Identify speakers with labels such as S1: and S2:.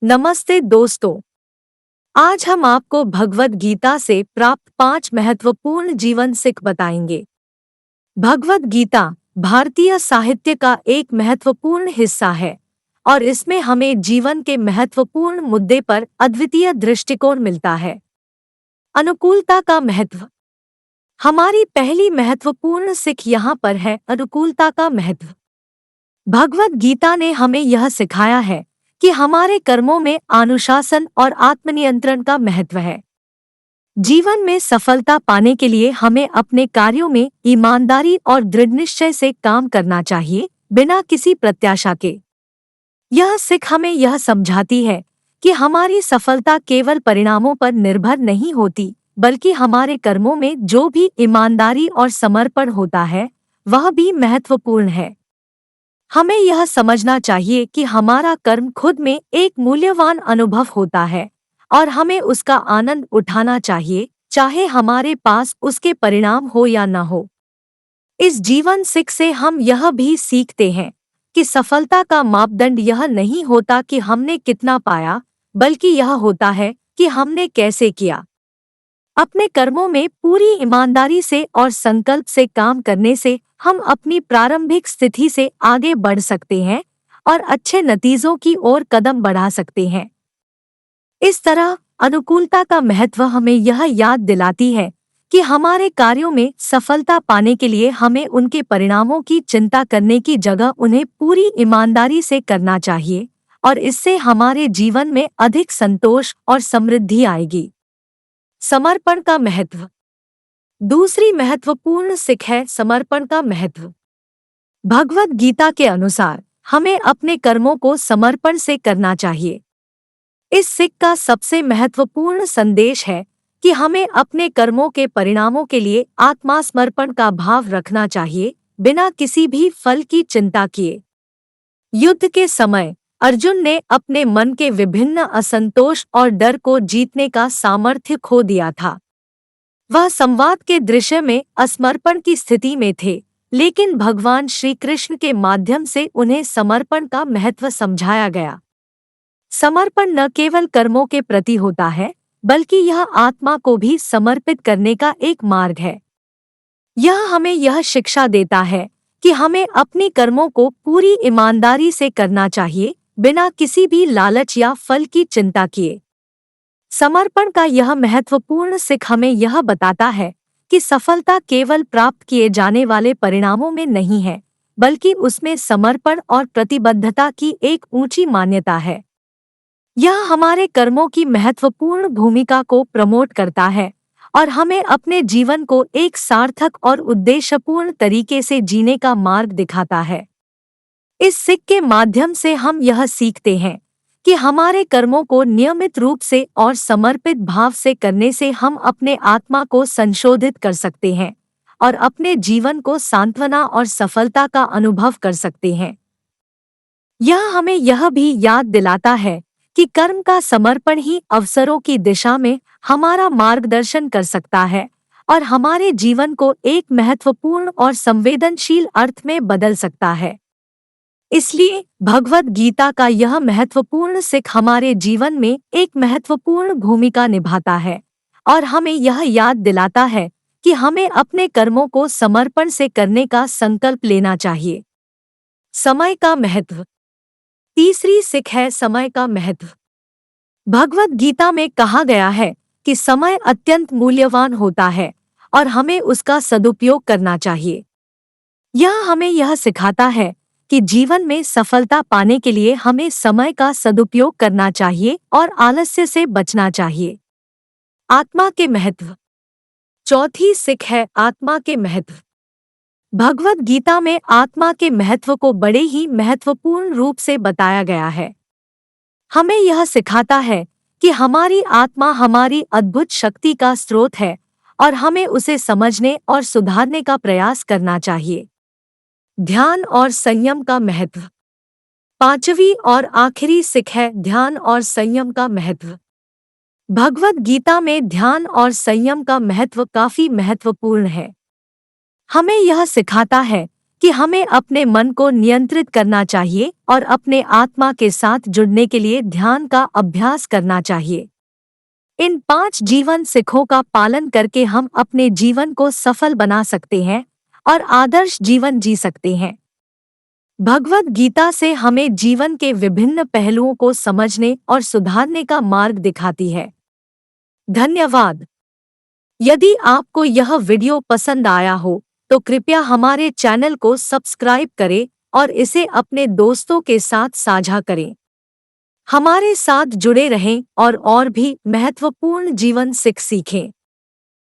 S1: नमस्ते दोस्तों। आज हम आपको भगवद गीता से प्राप्त 5 महत्वपूर्ण जीवन सीख बताएंगे। भगवद गीता भारतीय साहित्य का एक महत्वपूर्ण हिस्सा है और इसमें हमें जीवन के महत्वपूर्ण मुद्दे पर अद्वितीय दृष्टिकोण मिलता है। अनुकूलता का महत्व। हमारी पहली महत्वपूर्ण सीख यहाँ पर है अनुकूलता का महत्व। भगवद गीता ने हमें यह सिखाया है कि हमारे कर्मों में अनुशासन और आत्मनियंत्रण का महत्व है। जीवन में सफलता पाने के लिए हमें अपने कार्यों में ईमानदारी और दृढ़ निश्चय से काम करना चाहिए, बिना किसी प्रत्याशा के। यह सीख हमें यह समझाती है कि हमारी सफलता केवल परिणामों पर निर्भर नहीं होती, बल्कि हमारे कर्मों में जो भी ईमानदारी और समर्पण होता है, वह भी महत्वपूर्ण है। हमें यह समझना चाहिए कि हमारा कर्म खुद में एक मूल्यवान अनुभव होता है और हमें उसका आनंद उठाना चाहिए, चाहे हमारे पास उसके परिणाम हो या न हो। इस जीवन सीख से हम यह भी सीखते हैं कि सफलता का मापदंड यह नहीं होता कि हमने कितना पाया, बल्कि यह होता है कि हमने कैसे किया। अपने कर्मों में पूरी ईमानदारी से और संकल्प से काम करने से हम अपनी प्रारंभिक स्थिति से आगे बढ़ सकते हैं और अच्छे नतीजों की ओर कदम बढ़ा सकते हैं। इस तरह अनुकूलता का महत्व हमें यह याद दिलाती है कि हमारे कार्यों में सफलता पाने के लिए हमें उनके परिणामों की चिंता करने की जगह उन्हें पूरी ईमानदारी से करना चाहिए, और इससे हमारे जीवन में अधिक संतोष और समृद्धि आएगी। समर्पण का महत्व। दूसरी महत्वपूर्ण सीख है समर्पण का महत्व। भगवद गीता के अनुसार हमें अपने कर्मों को समर्पण से करना चाहिए। इस सीख का सबसे महत्वपूर्ण संदेश है कि हमें अपने कर्मों के परिणामों के लिए आत्मसमर्पण का भाव रखना चाहिए, बिना किसी भी फल की चिंता किए। युद्ध के समय अर्जुन ने अपने मन के विभिन्न असंतोष और डर को जीतने का सामर्थ्य खो दिया था। वह संवाद के दृश्य में असमर्पण की स्थिति में थे, लेकिन भगवान श्री कृष्ण के माध्यम से उन्हें समर्पण का महत्व समझाया गया। समर्पण न केवल कर्मों के प्रति होता है, बल्कि यह आत्मा को भी समर्पित करने का एक मार्ग है। यह हमें यह शिक्षा देता है कि हमें अपनी कर्मों को पूरी ईमानदारी से करना चाहिए, बिना किसी भी लालच या फल की चिंता किए। समर्पण का यह महत्वपूर्ण सीख हमें यह बताता है कि सफलता केवल प्राप्त किए जाने वाले परिणामों में नहीं है, बल्कि उसमें समर्पण और प्रतिबद्धता की एक ऊंची मान्यता है। यह हमारे कर्मों की महत्वपूर्ण भूमिका को प्रमोट करता है और हमें अपने जीवन को एक सार्थक और उद्देश्यपूर्ण तरीके से जीने का मार्ग दिखाता है। इस सीख के माध्यम से हम यह सीखते हैं कि हमारे कर्मों को नियमित रूप से और समर्पित भाव से करने से हम अपने आत्मा को संशोधित कर सकते हैं और अपने जीवन को सांत्वना और सफलता का अनुभव कर सकते हैं। यह हमें यह भी याद दिलाता है कि कर्म का समर्पण ही अवसरों की दिशा में हमारा मार्गदर्शन कर सकता है और हमारे जीवन को एक महत्वपूर्ण और संवेदनशील अर्थ में बदल सकता है। इसलिए भगवद गीता का यह महत्वपूर्ण सीख हमारे जीवन में एक महत्वपूर्ण भूमिका निभाता है और हमें यह याद दिलाता है कि हमें अपने कर्मों को समर्पण से करने का संकल्प लेना चाहिए। समय का महत्व। तीसरी सीख है समय का महत्व। भगवद गीता में कहा गया है कि समय अत्यंत मूल्यवान होता है और हमें उसका सदुपयोग करना चाहिए। यह हमें यह सिखाता है कि जीवन में सफलता पाने के लिए हमें समय का सदुपयोग करना चाहिए और आलस्य से बचना चाहिए। आत्मा के महत्व। चौथी सीख है आत्मा के महत्व। भगवद गीता में आत्मा के महत्व को बड़े ही महत्वपूर्ण रूप से बताया गया है। हमें यह सिखाता है कि हमारी आत्मा हमारी अद्भुत शक्ति का स्रोत है और हमें उसे समझने और सुधारने का प्रयास करना चाहिए। ध्यान और संयम का महत्व। पांचवी और आखिरी सीख है ध्यान और संयम का महत्व। भगवद गीता में ध्यान और संयम का महत्व काफी महत्वपूर्ण है। हमें यह सिखाता है कि हमें अपने मन को नियंत्रित करना चाहिए और अपने आत्मा के साथ जुड़ने के लिए ध्यान का अभ्यास करना चाहिए। इन 5 जीवन सिखों का पालन करके हम अपने जीवन को सफल बना सकते हैं और आदर्श जीवन जी सकते हैं। भगवद गीता से हमें जीवन के विभिन्न पहलुओं को समझने और सुधारने का मार्ग दिखाती है। धन्यवाद। यदि आपको यह वीडियो पसंद आया हो तो कृपया हमारे चैनल को सब्सक्राइब करें और इसे अपने दोस्तों के साथ साझा करें। हमारे साथ जुड़े रहें और भी महत्वपूर्ण जीवन सीखें।